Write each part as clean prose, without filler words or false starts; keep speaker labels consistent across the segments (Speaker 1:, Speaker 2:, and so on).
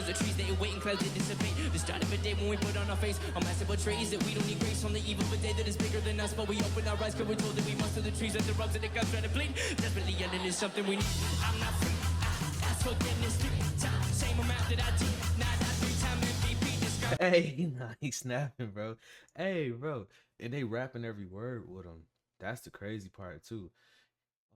Speaker 1: Cause the trees they wait and clouds they dissipate. The start of a day when we put on our face a massive betrays that we don't need grace on the eve of a day that is bigger than us. But we open our eyes cause we're told that we must. The trees and the rubs and the guns trying to bleed. Desperately yelling is something we need. I'm not free. I ask forgiveness 3 times. Same amount that I did. Not that 3-time MVP.
Speaker 2: Hey, nah, he's snapping, bro. Hey, bro. And they rapping every word with him. That's the crazy part, too.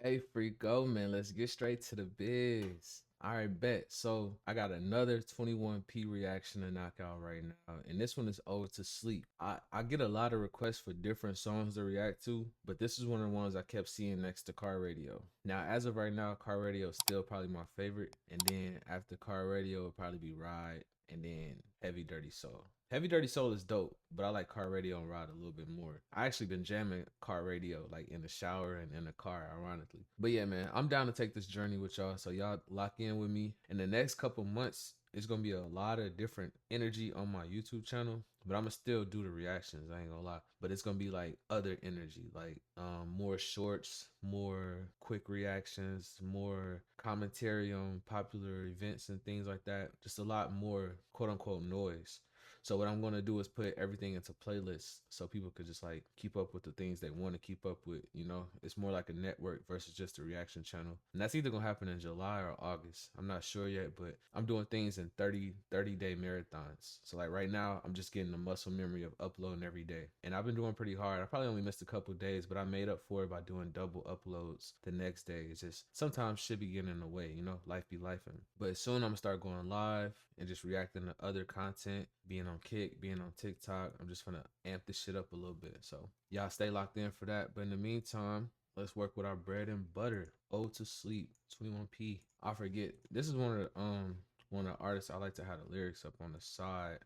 Speaker 2: Hey, Rico, man, let's get straight to the biz. All right, bet. So I got another 21p reaction to knock out right now. And this one is Ode to Sleep. I get a lot of requests for different songs to react to, but this is one of the ones I kept seeing next to Car Radio. Now, as of right now, Car Radio is still probably my favorite. And then after Car Radio, it'll probably be Ride and then Heavy Dirty Soul. Heavy Dirty Soul is dope, but I like Car Radio and Ride a little bit more. I actually been jamming Car Radio like in the shower and in the car, ironically. But yeah, man, I'm down to take this journey with y'all. So y'all lock in with me. In the next couple months, it's gonna be a lot of different energy on my YouTube channel, but I'm gonna still do the reactions, I ain't gonna lie. But it's gonna be like other energy, like more shorts, more quick reactions, more commentary on popular events and things like that. Just a lot more quote unquote noise. So what I'm going to do is put everything into playlists so people could just like keep up with the things they want to keep up with, you know? It's more like a network versus just a reaction channel. And that's either going to happen in July or August. I'm not sure yet, but I'm doing things in 30-day marathons. So like right now, I'm just getting the muscle memory of uploading every day. And I've been doing pretty hard. I probably only missed a couple of days, but I made up for it by doing double uploads the next day. It's just sometimes shit be getting in the way, you know? Life be lifing. But soon I'm going to start going live and just reacting to other content, being on Kick, being on TikTok. I'm just gonna amp this shit up a little bit. So y'all stay locked in for that. But in the meantime, let's work with our bread and butter. Ode to Sleep, 21p. I forget. This is one of the artists I like to have the lyrics up on the side.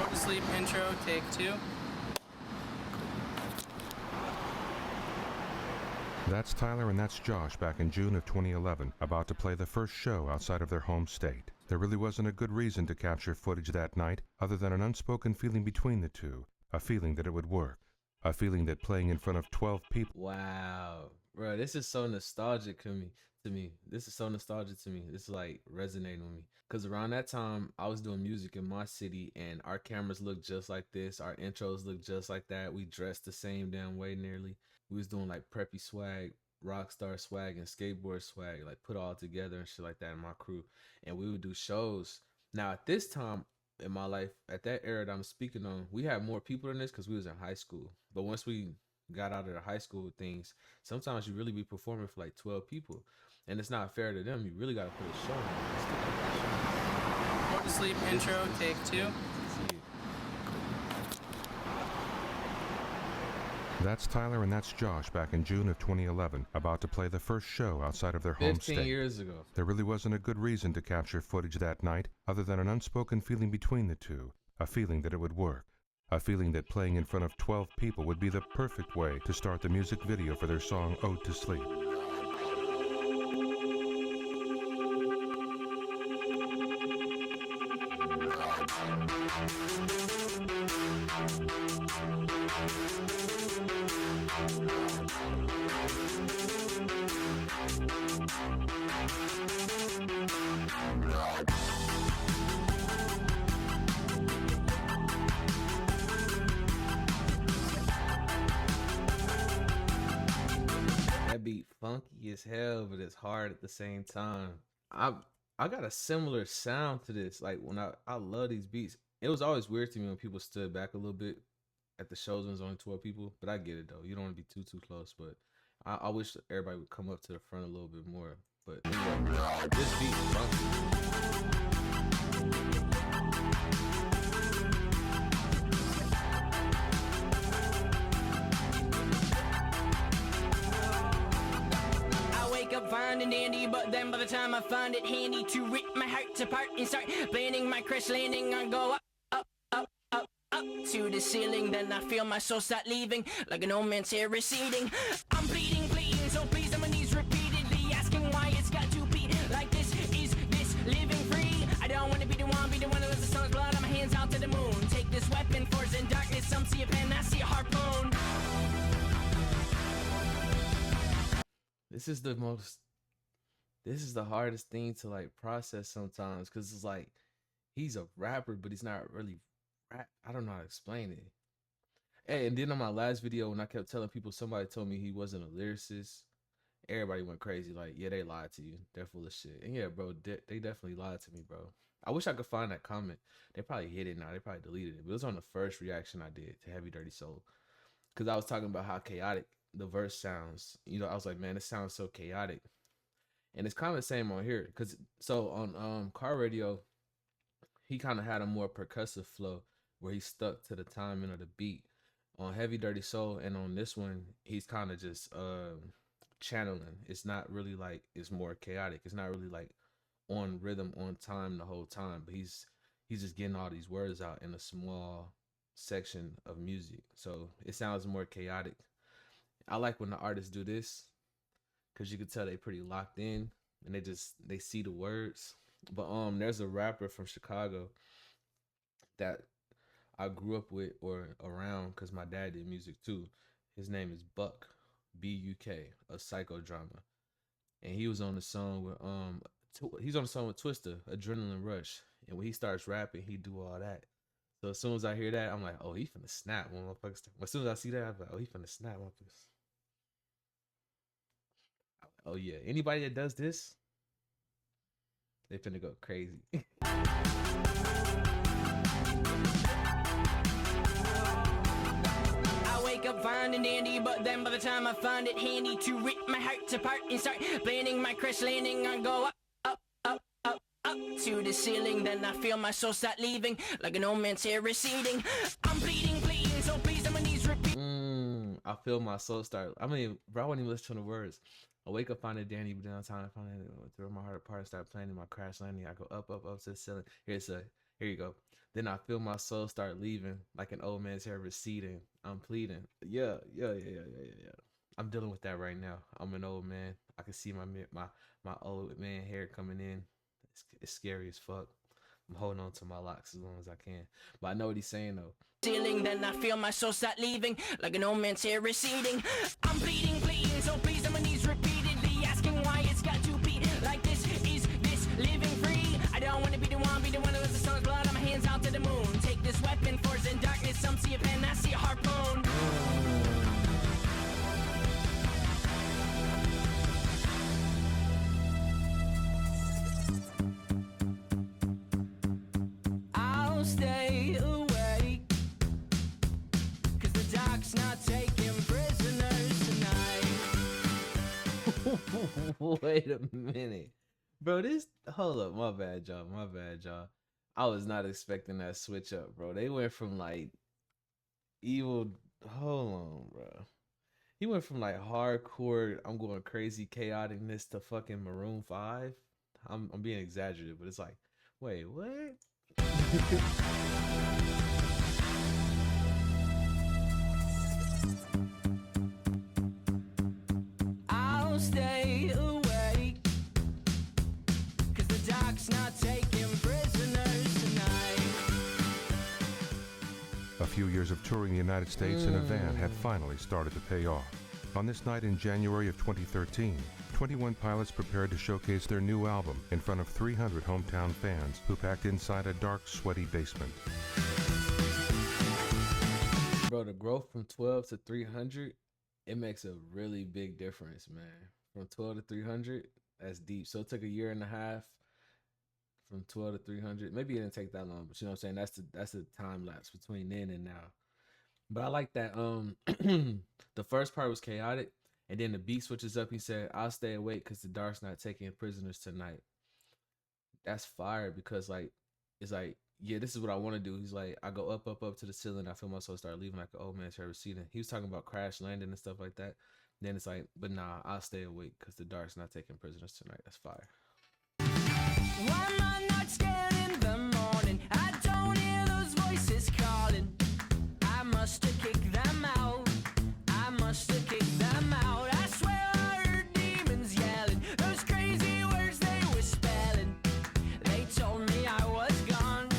Speaker 3: Ode to Sleep intro, take 2.
Speaker 4: That's Tyler and that's Josh back in June of 2011, about to play the first show outside of their home state. There really wasn't a good reason to capture footage that night other than an unspoken feeling between the two, a feeling that it would work, a feeling that playing in front of 12 people...
Speaker 2: Wow, bro, this is so nostalgic to me. This is so nostalgic to me. This is like resonating with me. Because around that time, I was doing music in my city and our cameras looked just like this. Our intros looked just like that. We dressed the same damn way nearly. We was doing like preppy swag, rockstar swag, and skateboard swag, like put all together and shit like that in my crew. And we would do shows. Now at this time in my life, at that era that I'm speaking on, we had more people than this because we was in high school. But once we got out of the high school things, sometimes you really be performing for like 12 people. And it's not fair to them. You really got to put a show on.
Speaker 3: Ode to Sleep intro, take 2.
Speaker 4: That's Tyler and that's Josh back in June of 2011, about to play the first show outside of their home state.
Speaker 2: 15 years ago.
Speaker 4: There really wasn't a good reason to capture footage that night other than an unspoken feeling between the two, a feeling that it would work, a feeling that playing in front of 12 people would be the perfect way to start the music video for their song Ode to Sleep.
Speaker 2: That beat funky as hell, but it's hard at the same time. I got a similar sound to this. Like when I love these beats. It was always weird to me when people stood back a little bit at the shows when there's only 12 people, but I get it though. You don't want to be too close, but I wish everybody would come up to the front a little bit more. But anyway, this beat funky.
Speaker 1: Fine and dandy, but then by the time I find it handy to rip my heart apart and start planning my crash landing, I go up to the ceiling. Then I feel my soul start leaving like an old man's hair receding. I'm bleeding, so please on my knees repeatedly asking why it's got to be like this. Is this living free? I don't want to be the one who lets the sun's blood on my hands out to the moon. Take this weapon, force in darkness. Some see a pen, I see a harpoon.
Speaker 2: This is the most this is the hardest thing to like process sometimes because it's like he's a rapper, but he's not really rap. I don't know how to explain it. Hey, and then on my last video, when I kept telling people, somebody told me he wasn't a lyricist. Everybody went crazy. Like, yeah, they lied to you. They're full of shit. And yeah, bro, they definitely lied to me, bro. I wish I could find that comment. They probably hid it now. They probably deleted it. But it was on the first reaction I did to Heavy Dirty Soul. Because I was talking about how chaotic the verse sounds. You know, I was like, man, it sounds so chaotic. And it's kind of the same on here. Because so on Car Radio, he kind of had a more percussive flow where he stuck to the timing of the beat. On Heavy Dirty Soul and on this one, he's kind of just channeling. It's not really like, it's more chaotic. It's not really like on rhythm, on time the whole time, but he's just getting all these words out in a small section of music. So it sounds more chaotic. I like when the artists do this because you can tell they pretty locked in and they see the words. But there's a rapper from Chicago that I grew up with or around because my dad did music too. His name is Buck, B-U-K, a psychodrama. And he was on the song with he's on the song with Twista, Adrenaline Rush. And when he starts rapping, he do all that. So as soon as I hear that, I'm like, oh, he finna snap, motherfuckers. As soon as I see that, I'm like, oh, he finna snap, motherfuckers. Oh yeah, anybody that does this, they finna go crazy.
Speaker 1: Up fine and dandy, but then by the time I find it handy to rip my heart apart and start planning my crash landing, I go up to the ceiling. Then I feel my soul start leaving like an old man's hair receding. I'm bleeding, so please on my knees repeat.
Speaker 2: I feel my soul start. I mean, bro, I wouldn't even listen to the words. I wake up, find it dandy, but then time I find it, throw my heart apart, start planning my crash landing. I go up to the ceiling. Here you go. Then I feel my soul start leaving like an old man's hair receding. I'm pleading. Yeah. I'm dealing with that right now. I'm an old man. I can see my old man hair coming in. It's scary as fuck. I'm holding on to my locks as long as I can. But I know what he's saying though.
Speaker 1: Ceiling, then I feel my soul start leaving like an old man's hair receding. I'm bleeding, so please on my knees repeatedly asking why it's got to be like this. Is this living free? I don't want to be the one who lets the sun's blood on my hands out to the moon. Take this weapon, force in darkness. Some see a pen, I see a harpoon. I'll stay awake, 'cause the dark's not taking prisoners tonight.
Speaker 2: Wait a minute. Bro, hold up, my bad, y'all. I was not expecting that switch up, bro. They went from like evil, hold on, bro. He went from like hardcore, I'm going crazy chaoticness to fucking Maroon 5. I'm being exaggerated, but it's like, wait, what?
Speaker 1: I'll stay awake, 'cause the dark's not taking prisoners tonight.
Speaker 4: A few years of touring the United States in a van had finally started to pay off. On this night in January of 2013, 21 Pilots prepared to showcase their new album in front of 300 hometown fans who packed inside a dark, sweaty basement.
Speaker 2: Bro, the growth from 12 to 300, it makes a really big difference, man. From 12 to 300, that's deep. So it took a year and a half from 12 to 300. Maybe it didn't take that long, but you know what I'm saying? That's the time lapse between then and now. But I like that the first part was chaotic, and then the beat switches up. He said, I'll stay awake because the dark's not taking prisoners tonight. That's fire because like it's like, yeah, this is what I want to do. He's like, I go up to the ceiling. I feel my soul start leaving like an old man's hair receding. He was talking about crash landing and stuff like that. Then it's like, but nah, I'll stay awake because the dark's not taking prisoners tonight. That's fire.
Speaker 1: Why am I not scared in the morning? I don't hear those voices calling. I must have kicked them out. I must have kicked them out. I swear I heard demons yelling those crazy words they were spelling. They told me I was gone.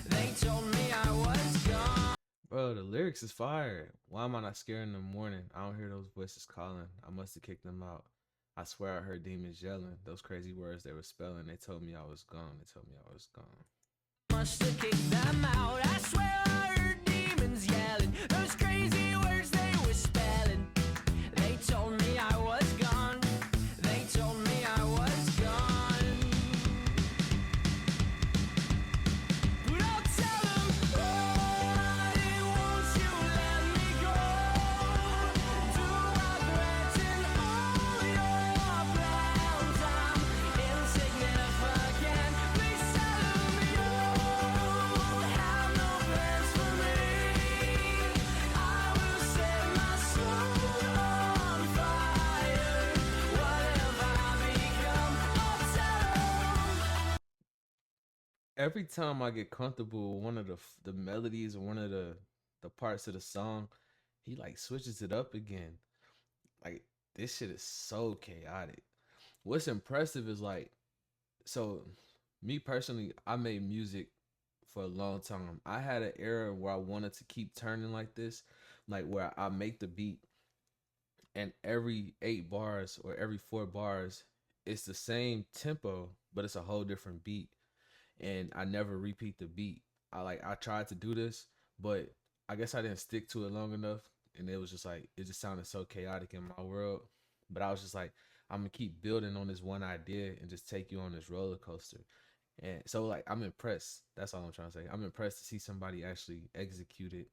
Speaker 1: They told me I was gone.
Speaker 2: Bro, the lyrics is fire. Why am I not scared in the morning? I don't hear those voices calling. I must have kicked them out. I swear I heard demons yelling. Those crazy words they were spelling. They told me I was gone. They told me I was gone.
Speaker 1: Must have kicked them out. I swear I heard demons yelling. Those crazy words they were spelling. They told me I was gone. They told me I was gone. But I'll tell them, why won't you let me go? Do I threaten all your plans? I'm insignificant. Please tell them you have no plans for me. I will set my soul on fire. Whatever I become, I'll tell them.
Speaker 2: Every time I get comfortable with one of the melodies or one of the parts of the song, he like switches it up again. Like this shit is so chaotic. What's impressive is like, so me personally, I made music for a long time. I had an era where I wanted to keep turning like this, like where I make the beat and every 8 bars or every 4 bars, it's the same tempo, but it's a whole different beat. And I never repeat the beat. I tried to do this, but I guess I didn't stick to it long enough. And it was just like it just sounded so chaotic in my world. But I was just like, I'm gonna keep building on this one idea and just take you on this roller coaster. And so like I'm impressed. That's all I'm trying to say. I'm impressed to see somebody actually execute it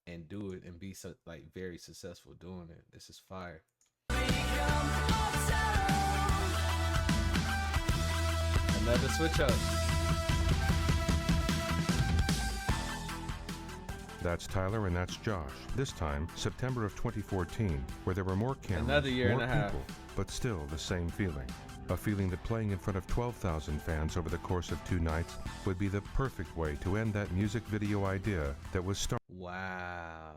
Speaker 2: and do it and be so like very successful doing it. This is fire. Another switch up.
Speaker 4: That's Tyler and that's Josh. This time, September of 2014, where there were more cameras,
Speaker 2: Another year
Speaker 4: more
Speaker 2: and a half.
Speaker 4: people, but still the same feeling. A feeling that playing in front of 12,000 fans over the course of 2 nights would be the perfect way to end that music video idea that was started.
Speaker 2: Wow.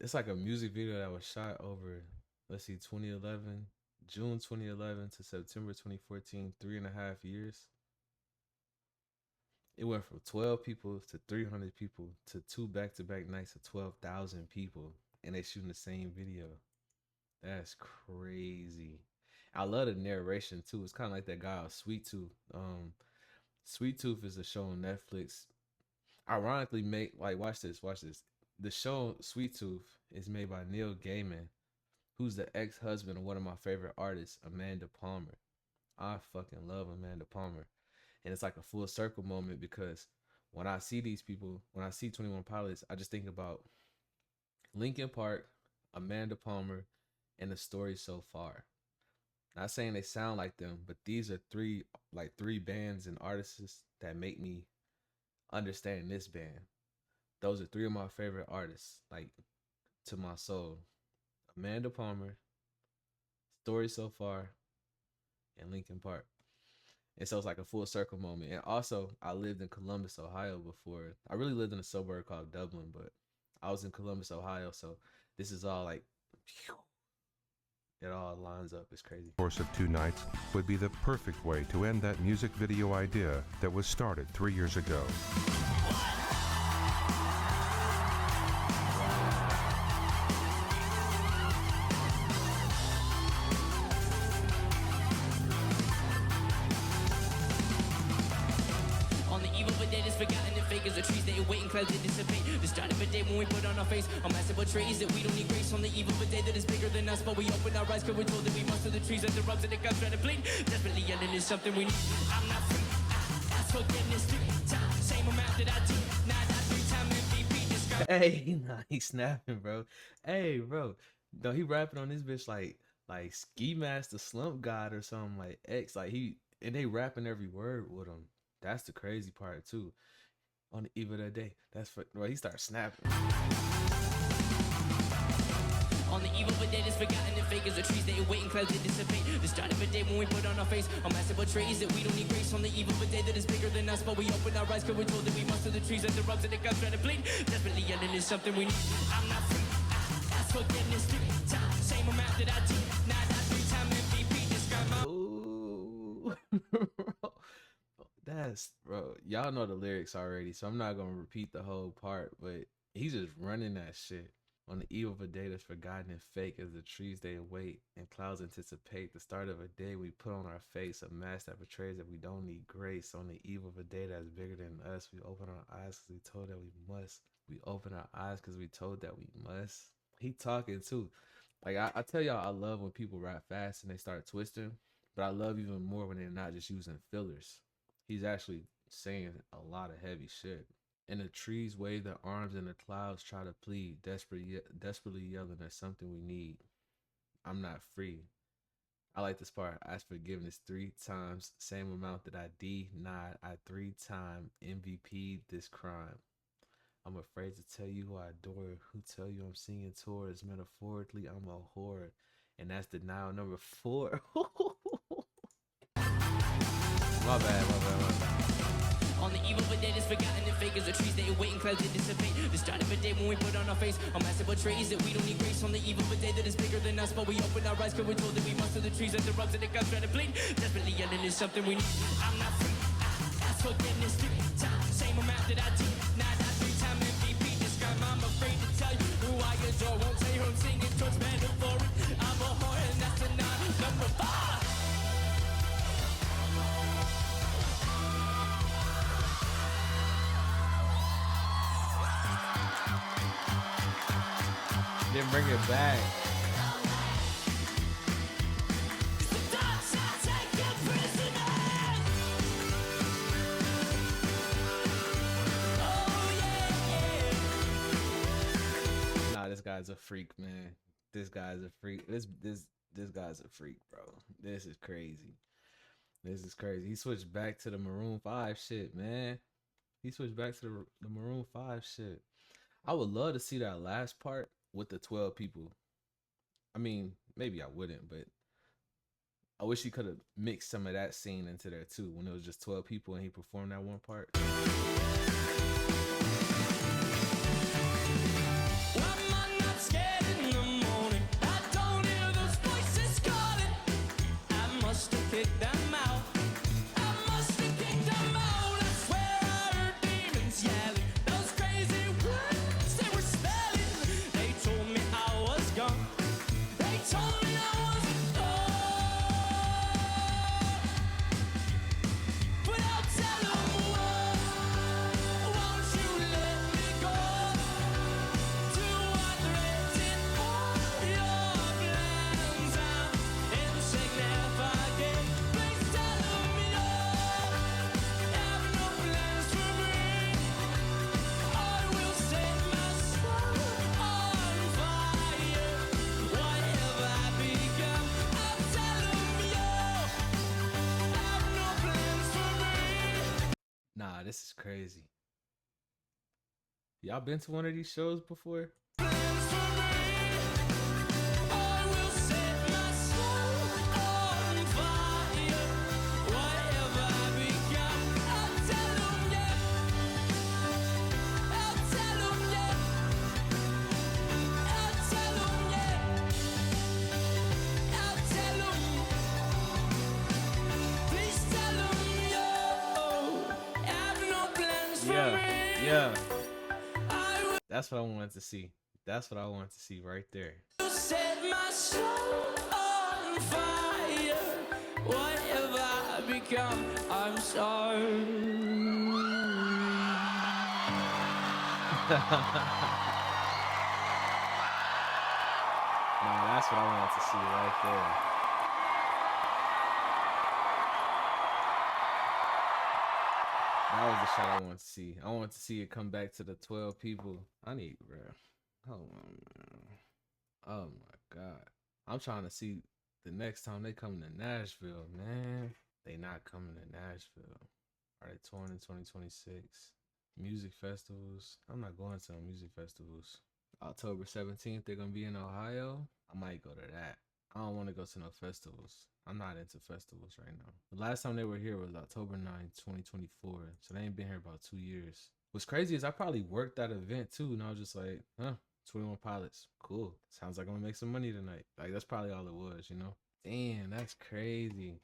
Speaker 2: It's like a music video that was shot over, let's see, 2011, June 2011 to September 2014, 3.5 years. It went from 12 people to 300 people to 2 back-to-back nights of 12,000 people, and they shooting the same video. That's crazy. I love the narration too. It's kind of like that guy Sweet Tooth. Sweet Tooth is a show on Netflix. Ironically, watch this. The show Sweet Tooth is made by Neil Gaiman, who's the ex-husband of one of my favorite artists, Amanda Palmer. I fucking love Amanda Palmer. And it's like a full circle moment because when I see these people, when I see 21 Pilots, I just think about Linkin Park, Amanda Palmer, and the story so far. Not saying they sound like them, but these are three bands and artists that make me understand this band. Those are 3 of my favorite artists, like to my soul. Amanda Palmer, Story So Far, and Linkin Park. And so it's like a full circle moment. And also, I lived in Columbus, Ohio before. I really lived in a suburb called Dublin, but I was in Columbus, Ohio. So this is all like, it all lines up. It's crazy.
Speaker 4: Course of 2 nights would be the perfect way to end that music video idea that was started 3 years ago.
Speaker 1: On the eve of a day that's forgotten and fake as the trees that wait and clouds that dissipate. The start of a day when we put on our face a massive betrays that we don't need grace. On the eve of a day that is bigger than us, but we open our eyes cause we're told that we must. The trees and the rubs and the guns try to bleed. Desperately yelling is something we need. I'm not free. I ask forgiveness 3 times. Same amount that I do. Now that 3-time MVP describe.
Speaker 2: Hey, nah, he snapping, bro. Hey, bro. No, he rapping on this bitch like Ski Master Slump God or something like X. Like and they rapping every word with him. That's the crazy part too. On the eve of that day, bro. He starts snapping.
Speaker 1: On the eve of a day that's forgotten and fake as the trees that wait and clouds that dissipate. The start of a day when we put on our face a massive betrays that we don't need grace. On the eve of a day that is bigger than us, but we open our eyes cause we're told that we must. The trees and the rubs and the guns try to bleed. Desperately yelling is something we need. I'm not free. I ask forgiveness 3 times. Same amount that I do. Now that 3-time MVP describe my.
Speaker 2: Ooh. Bro, y'all know the lyrics already, so I'm not gonna repeat the whole part, but he's just running that shit. On the eve of a day that's forgotten and fake, as the trees they await and clouds anticipate the start of a day, we put on our face a mask that betrays that we don't need grace. On the eve of a day that's bigger than us, we open our eyes because we told that we must. We open our eyes because we told that we must. He talking too. Like I tell y'all, I love when people rap fast and they start twisting, but I love even more when they're not just using fillers. He's actually saying a lot of heavy shit. And the trees wave their arms and the clouds try to plead, desperately yelling at something we need. I'm not free. I like this part. I ask forgiveness 3 times, same amount that I denied. I 3-time MVP this crime. I'm afraid to tell you who I adore, who tell you I'm singing towards. Metaphorically, I'm a whore. And that's denial number 4. My bad.
Speaker 1: On the eve of a day that's forgotten and fake as the trees they await and clouds that dissipate. The start of a day when we put on our face a massive betrays that we don't need grace. On the eve of a day that is bigger than us, but we open our eyes cause we're told that we must. The trees and the rocks and the guns try to bleed. Desperately yelling is something we need. I'm not free. I ask forgiveness 3 times, same amount that I denied. I 3-time MVP this crime. I'm afraid to tell you who I adore. Won't tell you who I'm singing towards. Metaphoric, I'm a whore and that's denial number 5.
Speaker 2: Then bring it back. Nah, this guy's a freak, man. This guy's a freak. This guy's a freak, bro. This is crazy. He switched back to the Maroon 5 shit, man. He switched back to the Maroon 5 shit. I would love to see that last part with the 12 people. I mean, maybe I wouldn't, but I wish he could have mixed some of that scene into there too, when it was just 12 people and he performed that one part.
Speaker 1: I'm not scared in the morning. I don't hear those voices calling. I must have kicked them out. I must have kicked them out. I swear I heard demons yelling. Those crazy words they were spelling. They told me I was gone. They told me I was gone. But I'll tell them what. Won't you let me go? To unthreaten all your plans out insignificant. Please tell them you have no plans for me. I will set my soul on fire. Whatever I become, I'll tell them you have no plans for me.
Speaker 2: Nah, this is crazy. Y'all been to one of these shows before?
Speaker 1: Plans for me. I will set my soul on fire. Whatever I become, I'll tell them yeah. I'll tell them yeah. I'll tell them yeah. I'll tell them. Please tell them yo. Have no plans for me.
Speaker 2: Yeah.
Speaker 1: I will
Speaker 2: That's what I wanted to see. That's what I wanted to see right there.
Speaker 1: set my soul on fire. Whatever I become, I'm sorry.
Speaker 2: Nah, that's what I wanted to see right there. That was the shot I wanted to see. I wanted to see it come back to the 12 people. I need, bro. Hold on, man. Oh my God. I'm trying to see the next time they come to Nashville, man. They not coming to Nashville. Are they touring in 2026? Music festivals. I'm not going to no music festivals. October 17th, they're going to be in Ohio. I might go to that. I don't want to go to no festivals. I'm not into festivals right now. The last time they were here was October 9th, 2024. So they ain't been here about 2 years. What's crazy is I probably worked that event too. And I was just like, 21 Pilots. Cool. Sounds like I'm gonna make some money tonight. Like, that's probably all it was, you know? Damn, that's crazy.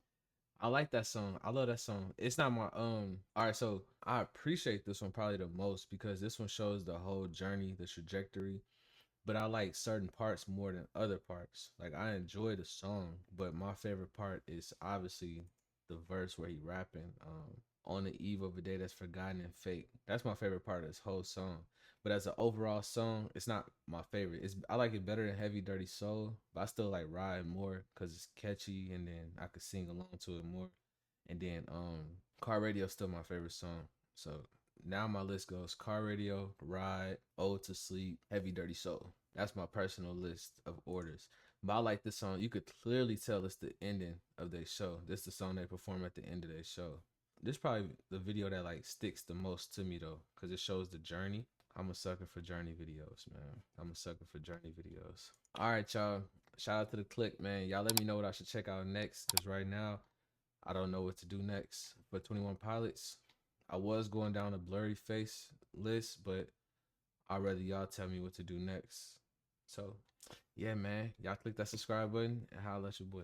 Speaker 2: I like that song. I love that song. It's not my all right, so I appreciate this one probably the most because this one shows the whole journey, the trajectory but I like certain parts more than other parts. Like I enjoy the song, but my favorite part is obviously the verse where he rapping. On the eve of a day that's forgotten and fake. That's my favorite part of this whole song. But as an overall song, it's not my favorite. I like it better than Heavy Dirty Soul, but I still like Ride more because it's catchy and then I could sing along to it more. And then Car Radio is still my favorite song. So now my list goes Car Radio, Ride, Ode to Sleep, Heavy Dirty Soul. That's my personal list of orders. But I like this song. You could clearly tell it's the ending of their show. This is the song they perform at the end of their show. This is probably the video that like sticks the most to me though, because it shows the journey. I'm a sucker for journey videos, man. I'm a sucker for journey videos. All right, y'all. Shout out to the click, man. Y'all let me know what I should check out next, because right now I don't know what to do next. For 21 Pilots, I was going down a blurry face list, but I'd rather y'all tell me what to do next. So yeah, man, y'all click that subscribe button and holla at your boy.